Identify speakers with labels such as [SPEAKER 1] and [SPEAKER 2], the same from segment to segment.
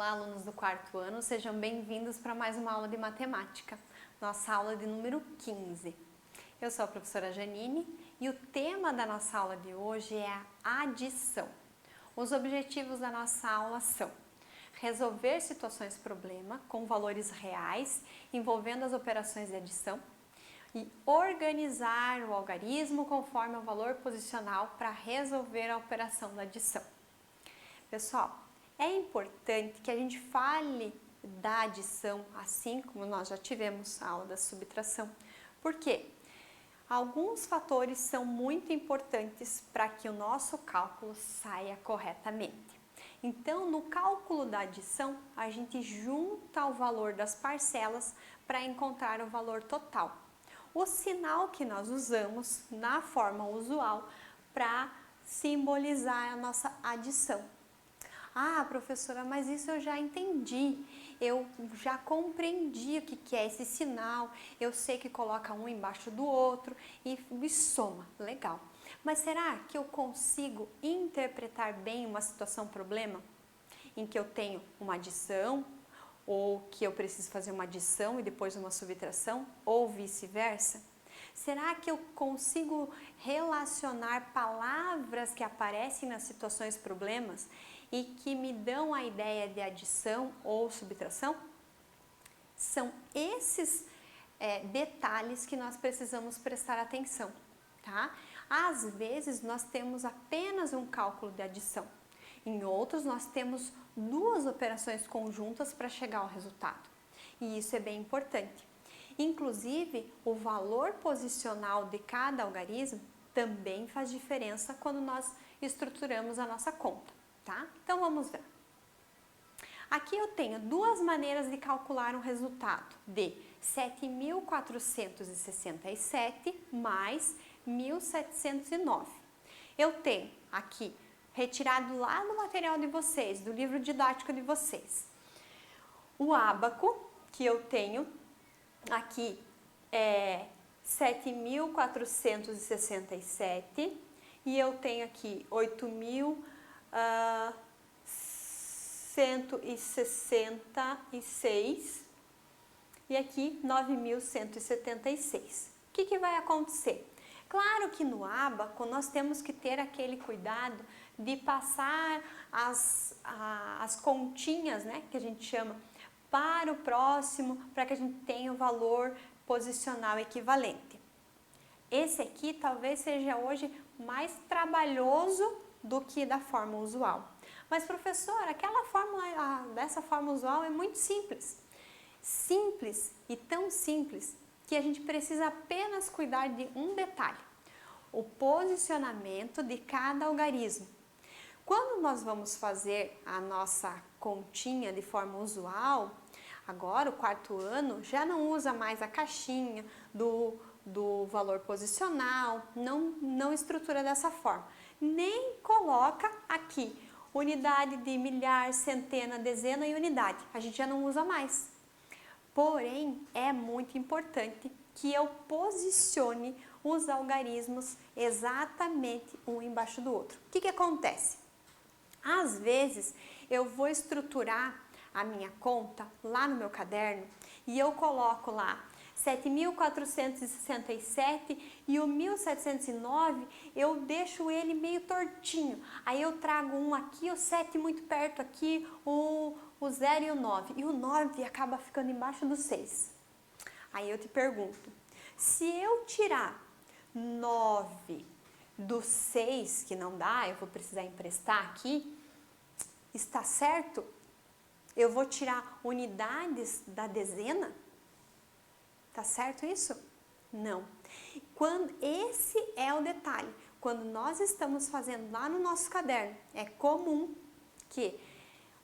[SPEAKER 1] Olá, alunos do quarto ano, sejam bem-vindos para mais uma aula de matemática, nossa aula de número 15. Eu sou a professora Janine e o tema da nossa aula de hoje é a adição. Os objetivos da nossa aula são resolver situações-problema com valores reais envolvendo as operações de adição e organizar o algarismo conforme o valor posicional para resolver a operação da adição. Pessoal, é importante que a gente fale da adição, assim como nós já tivemos a aula da subtração. Por quê? Alguns fatores são muito importantes para que o nosso cálculo saia corretamente. Então, no cálculo da adição, a gente junta o valor das parcelas para encontrar o valor total. O sinal que nós usamos na forma usual para simbolizar a nossa adição. Ah, professora, mas isso eu já entendi, eu já compreendi o que é esse sinal, eu sei que coloca um embaixo do outro e soma, legal. Mas será que eu consigo interpretar bem uma situação-problema em que eu tenho uma adição, ou que eu preciso fazer uma adição e depois uma subtração, ou vice-versa? Será que eu consigo relacionar palavras que aparecem nas situações-problemas e que me dão a ideia de adição ou subtração? São esses detalhes que nós precisamos prestar atenção, tá? Às vezes nós temos apenas um cálculo de adição, em outros nós temos duas operações conjuntas para chegar ao resultado, e isso é bem importante. Inclusive, o valor posicional de cada algarismo também faz diferença quando nós estruturamos a nossa conta, tá? Então vamos ver. Aqui eu tenho duas maneiras de calcular um resultado de 7.467 mais 1.709. Eu tenho aqui, retirado lá no material de vocês, do livro didático de vocês, o ábaco, que eu tenho aqui é 7.467 e eu tenho aqui 8.166 e aqui 9.176. O que vai acontecer? Claro que no ábaco nós temos que ter aquele cuidado de passar as continhas, né, que a gente chama, para o próximo, para que a gente tenha o valor posicional equivalente. Esse aqui talvez seja hoje mais trabalhoso do que da forma usual. Mas, professora, dessa forma usual é muito simples. Simples e tão simples que a gente precisa apenas cuidar de um detalhe: o posicionamento de cada algarismo. Quando nós vamos fazer a nossa continha de forma usual, agora o quarto ano já não usa mais a caixinha do valor posicional, não estrutura dessa forma. Nem coloca aqui unidade de milhar, centena, dezena e unidade. A gente já não usa mais. Porém, é muito importante que eu posicione os algarismos exatamente um embaixo do outro. O que acontece? Às vezes, eu vou estruturar a minha conta lá no meu caderno e eu coloco lá 7.467 e o 1.709 eu deixo ele meio tortinho. Aí eu trago um aqui, o 7 muito perto aqui, o 0 e o 9. E o 9 acaba ficando embaixo do 6. Aí eu te pergunto, se eu tirar 9 do 6, que não dá, eu vou precisar emprestar aqui, está certo? Eu vou tirar unidades da dezena? Tá certo isso? Não. Esse é o detalhe. Quando nós estamos fazendo lá no nosso caderno, é comum que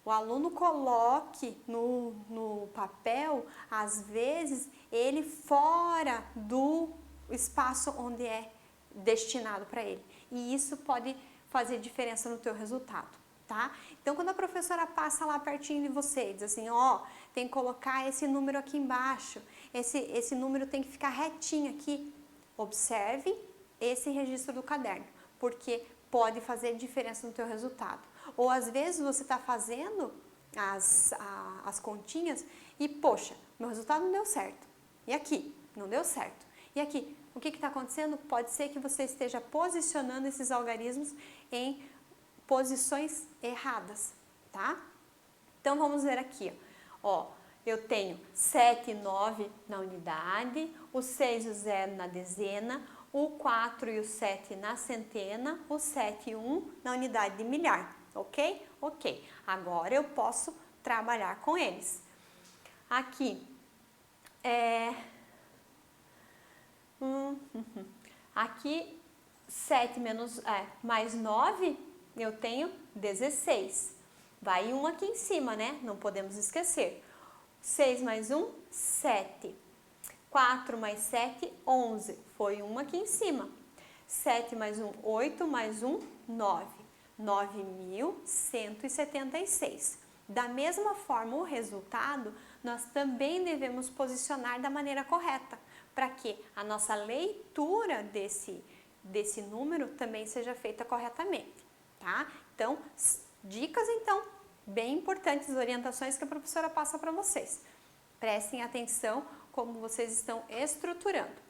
[SPEAKER 1] o aluno coloque no papel, às vezes, ele fora do espaço onde é destinado para ele. E isso pode fazer diferença no teu resultado, tá? Então, quando a professora passa lá pertinho de você e diz assim, ó, tem que colocar esse número aqui embaixo, esse número tem que ficar retinho aqui, observe esse registro do caderno, porque pode fazer diferença no teu resultado. Ou às vezes você está fazendo as continhas e, poxa, meu resultado não deu certo. E aqui, não deu certo. E aqui, o que está acontecendo? Pode ser que você esteja posicionando esses algarismos em posições erradas, tá? Então, vamos ver aqui, ó. Eu tenho 7 e 9 na unidade, o 6 e o 0 na dezena, o 4 e o 7 na centena, o 7 e 1 na unidade de milhar, ok? Ok. Agora eu posso trabalhar com eles. Aqui, aqui 7 mais 9, eu tenho 16. Vai 1 aqui em cima, né? Não podemos esquecer. 6 mais 1, 7. 4 mais 7, 11. Foi 1 aqui em cima. 7 mais 1, 8 mais 1, 9. 9.176. Da mesma forma, o resultado, nós também devemos posicionar da maneira correta, para que a nossa leitura desse número também seja feita corretamente, tá? Então, dicas então, bem importantes, orientações que a professora passa para vocês. Prestem atenção como vocês estão estruturando.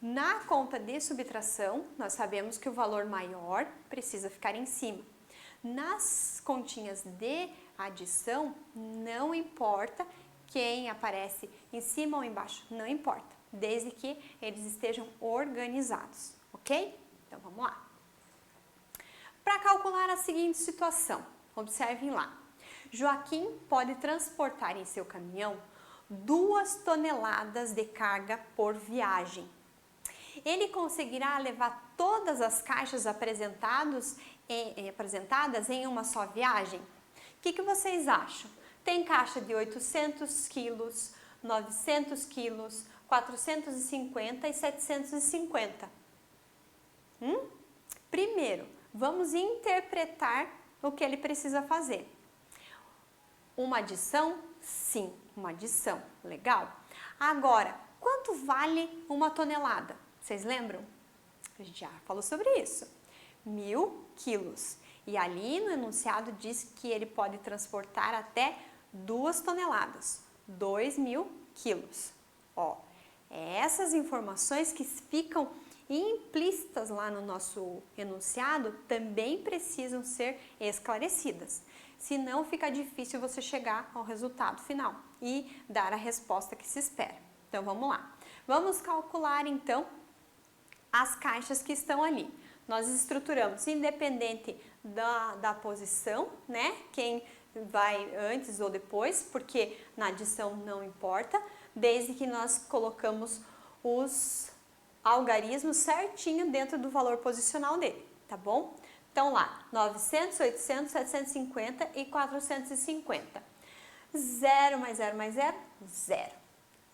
[SPEAKER 1] Na conta de subtração, nós sabemos que o valor maior precisa ficar em cima. Nas continhas de adição, não importa quem aparece em cima ou embaixo, não importa, desde que eles estejam organizados, ok? Então, vamos lá. Para calcular a seguinte situação, observem lá. Joaquim pode transportar em seu caminhão 2 toneladas de carga por viagem. Ele conseguirá levar todas as caixas apresentadas em uma só viagem? O que vocês acham? Tem caixa de 800 quilos, 900 quilos, 450 e 750. Primeiro, vamos interpretar o que ele precisa fazer. Uma adição? Sim, uma adição. Legal. Agora, quanto vale uma tonelada? Vocês lembram? A gente já falou sobre isso. 1.000 quilos. E ali no enunciado diz que ele pode transportar até 2 toneladas. 2.000 quilos. Ó, essas informações que ficam implícitas lá no nosso enunciado também precisam ser esclarecidas. Senão fica difícil você chegar ao resultado final e dar a resposta que se espera. Então vamos lá. Vamos calcular então as caixas que estão ali. Nós estruturamos independente da posição, né? Quem vai antes ou depois, porque na adição não importa, desde que nós colocamos os algarismos certinho dentro do valor posicional dele, tá bom? Então lá, 900, 800, 750 e 450. 0 mais 0 mais 0, 0.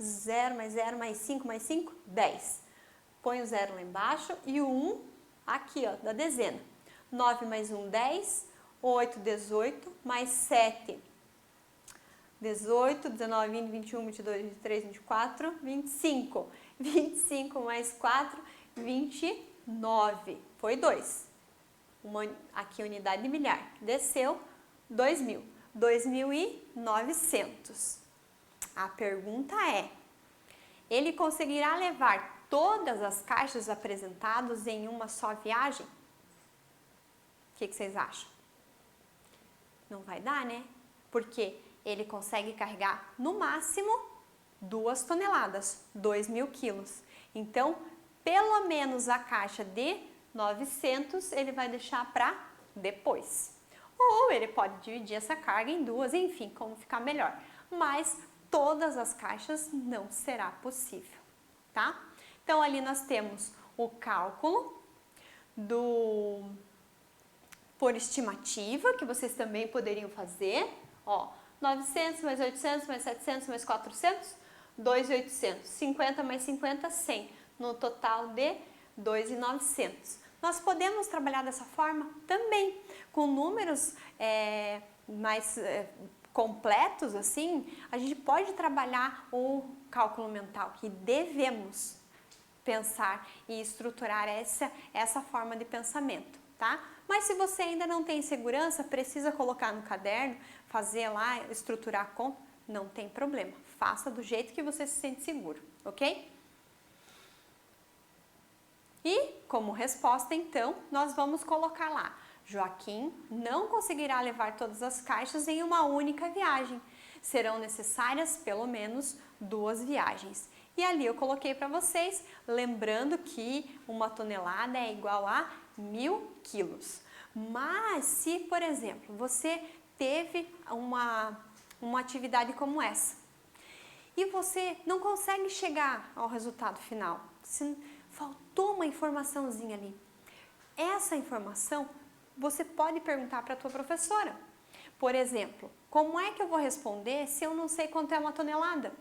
[SPEAKER 1] 0 mais 0 mais 5 mais 5, 10. Põe o 0 lá embaixo e o 1 aqui, ó, da dezena. 9 mais 1, 10. 8, 18. Mais 7, 18, 19, 20, 21, 22, 23, 24, 25. 25 mais 4, 29. Foi 2. Aqui unidade de milhar. Desceu 2.000. 2.900. A pergunta é, ele conseguirá levar todas as caixas apresentadas em uma só viagem? O que vocês acham? Não vai dar, né? Porque ele consegue carregar no máximo 2 toneladas, 2.000 quilos. Então, pelo menos a caixa de 900 ele vai deixar para depois. Ou ele pode dividir essa carga em 2, enfim, como ficar melhor. Mas todas as caixas não será possível, tá? Então, ali nós temos o cálculo por estimativa, que vocês também poderiam fazer. Ó, 900 mais 800 mais 700 mais 400, 2.800. 50 mais 50, 100. No total de 2.900. Nós podemos trabalhar dessa forma também, com números mais completos, assim, a gente pode trabalhar o cálculo mental, que devemos pensar e estruturar essa forma de pensamento, tá? Mas se você ainda não tem segurança, precisa colocar no caderno, fazer lá, estruturar a conta, não tem problema. Faça do jeito que você se sente seguro, ok? E, como resposta, então, nós vamos colocar lá: Joaquim não conseguirá levar todas as caixas em uma única viagem. Serão necessárias pelo menos 2 viagens. E ali eu coloquei para vocês, lembrando que 1 tonelada é igual a 1.000 quilos. Mas se, por exemplo, você teve uma atividade como essa e você não consegue chegar ao resultado final, se faltou uma informaçãozinha ali, essa informação você pode perguntar para a tua professora. Por exemplo, como é que eu vou responder se eu não sei quanto é 1 tonelada?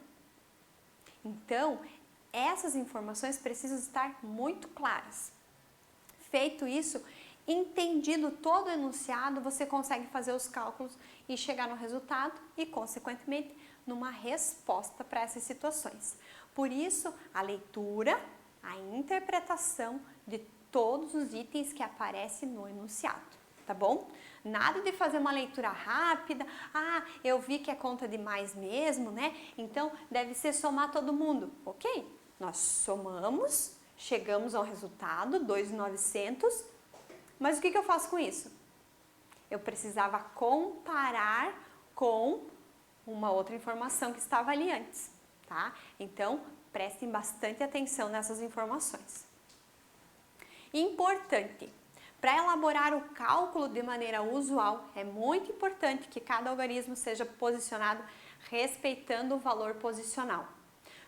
[SPEAKER 1] Então, essas informações precisam estar muito claras. Feito isso, entendido todo o enunciado, você consegue fazer os cálculos e chegar no resultado e, consequentemente, numa resposta para essas situações. Por isso, a leitura, a interpretação de todos os itens que aparecem no enunciado, tá bom? Nada de fazer uma leitura rápida, eu vi que é conta de mais mesmo, né? Então, deve ser somar todo mundo. Ok, nós somamos, chegamos ao resultado, 2.900, mas o que eu faço com isso? Eu precisava comparar com uma outra informação que estava ali antes, tá? Então, prestem bastante atenção nessas informações. Importante, para elaborar o cálculo de maneira usual, é muito importante que cada algarismo seja posicionado respeitando o valor posicional.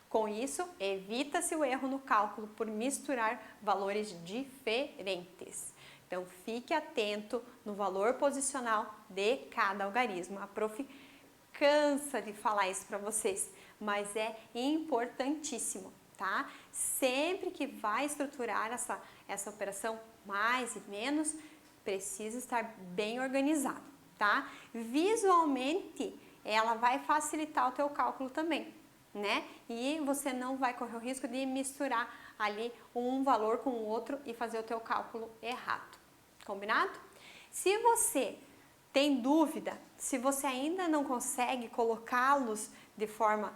[SPEAKER 1] Com isso, evita-se o erro no cálculo por misturar valores diferentes. Então, fique atento no valor posicional de cada algarismo. A prof cansa de falar isso para vocês, mas é importantíssimo, tá? Sempre que vai estruturar essa operação mais e menos, precisa estar bem organizado, tá? Visualmente, ela vai facilitar o teu cálculo também, né? E você não vai correr o risco de misturar ali um valor com o outro e fazer o teu cálculo errado, combinado? Se você tem dúvida, se você ainda não consegue colocá-los de forma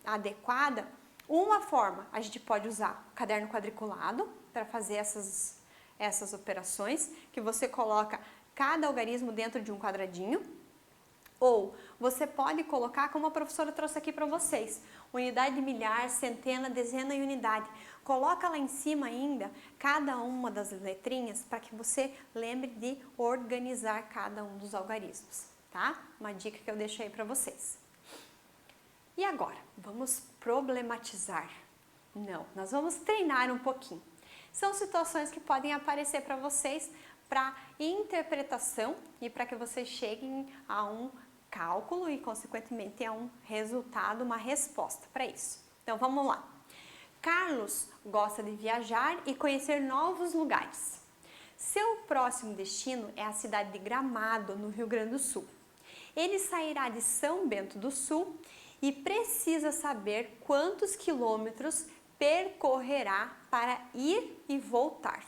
[SPEAKER 1] adequada, uma forma a gente pode usar o caderno quadriculado para fazer essas operações, que você coloca cada algarismo dentro de um quadradinho, ou você pode colocar, como a professora trouxe aqui para vocês, unidade de milhar, centena, dezena e unidade. Coloca lá em cima ainda cada uma das letrinhas para que você lembre de organizar cada um dos algarismos, tá? Uma dica que eu deixo aí para vocês. E agora, vamos problematizar? Não, nós vamos treinar um pouquinho. São situações que podem aparecer para vocês para interpretação e para que vocês cheguem a um cálculo e, consequentemente, a um resultado, uma resposta para isso. Então, vamos lá. Carlos gosta de viajar e conhecer novos lugares. Seu próximo destino é a cidade de Gramado, no Rio Grande do Sul. Ele sairá de São Bento do Sul e precisa saber quantos quilômetros percorrerá para ir e voltar.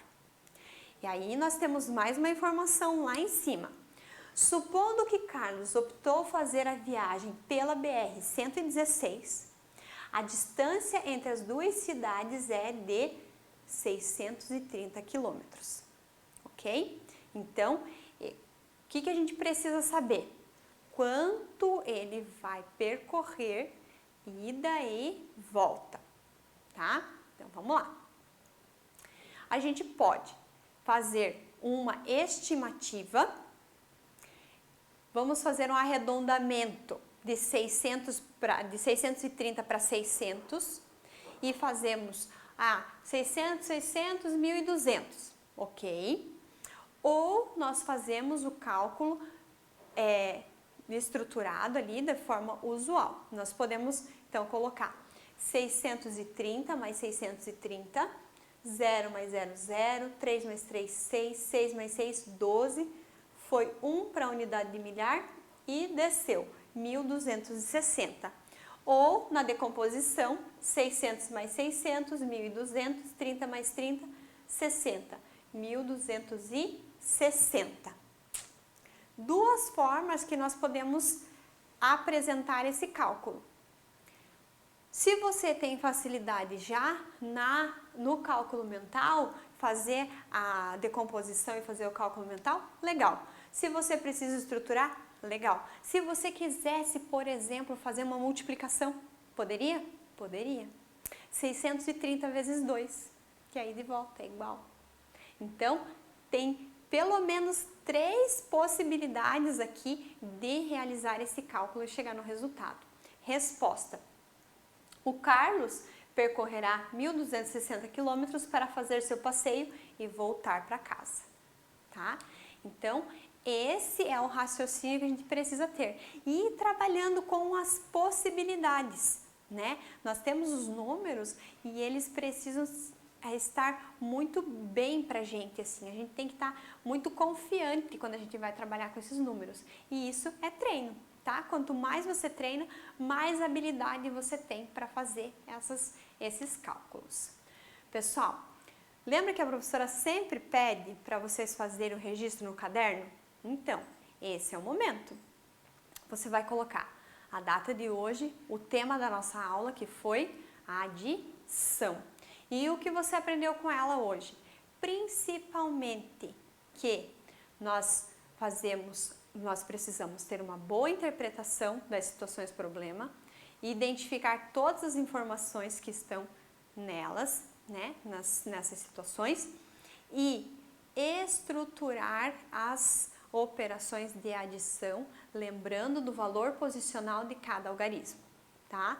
[SPEAKER 1] E aí nós temos mais uma informação lá em cima. Supondo que Carlos optou fazer a viagem pela BR-116, a distância entre as duas cidades é de 630 quilômetros, ok? Então, o que a gente precisa saber? Quanto ele vai percorrer ida e volta, tá? Então, vamos lá. A gente pode fazer uma estimativa. Vamos fazer um arredondamento de 630 para 600 e fazemos 600, 600, 1.200, ok? Ou nós fazemos o cálculo estruturado ali da forma usual. Nós podemos, então, colocar 630 mais 630, 0 mais 0, 0, 3 mais 3, 6, 6 mais 6, 12, foi 1 para a unidade de milhar e desceu, 1.260. Ou, na decomposição, 600 mais 600, 1.200, 30 mais 30, 60. 1.260. Duas formas que nós podemos apresentar esse cálculo. Se você tem facilidade já no cálculo mental, fazer a decomposição e fazer o cálculo mental, legal. Se você precisa estruturar, legal. Se você quisesse, por exemplo, fazer uma multiplicação, poderia? Poderia. 630 vezes 2, que aí de volta é igual. Então, tem pelo menos 3 possibilidades aqui de realizar esse cálculo e chegar no resultado. Resposta: o Carlos percorrerá 1.260 quilômetros para fazer seu passeio e voltar para casa, tá? Então, esse é o raciocínio que a gente precisa ter. E trabalhando com as possibilidades, né? Nós temos os números e eles precisam estar muito bem pra gente, assim. A gente tem que estar muito confiante quando a gente vai trabalhar com esses números. E isso é treino, tá? Quanto mais você treina, mais habilidade você tem para fazer esses cálculos. Pessoal, lembra que a professora sempre pede para vocês fazerem o registro no caderno? Então, esse é o momento. Você vai colocar a data de hoje, o tema da nossa aula, que foi a adição. E o que você aprendeu com ela hoje? Principalmente que nós precisamos ter uma boa interpretação das situações problema, identificar todas as informações que estão nelas, né, nessas situações, e estruturar as operações de adição, lembrando do valor posicional de cada algarismo, tá?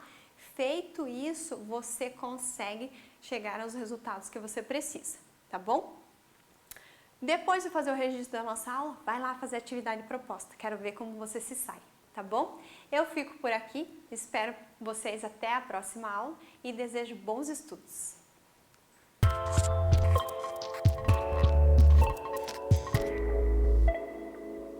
[SPEAKER 1] Feito isso, você consegue chegar aos resultados que você precisa, tá bom? Depois de fazer o registro da nossa aula, vai lá fazer a atividade proposta. Quero ver como você se sai, tá bom? Eu fico por aqui, espero vocês até a próxima aula e desejo bons estudos.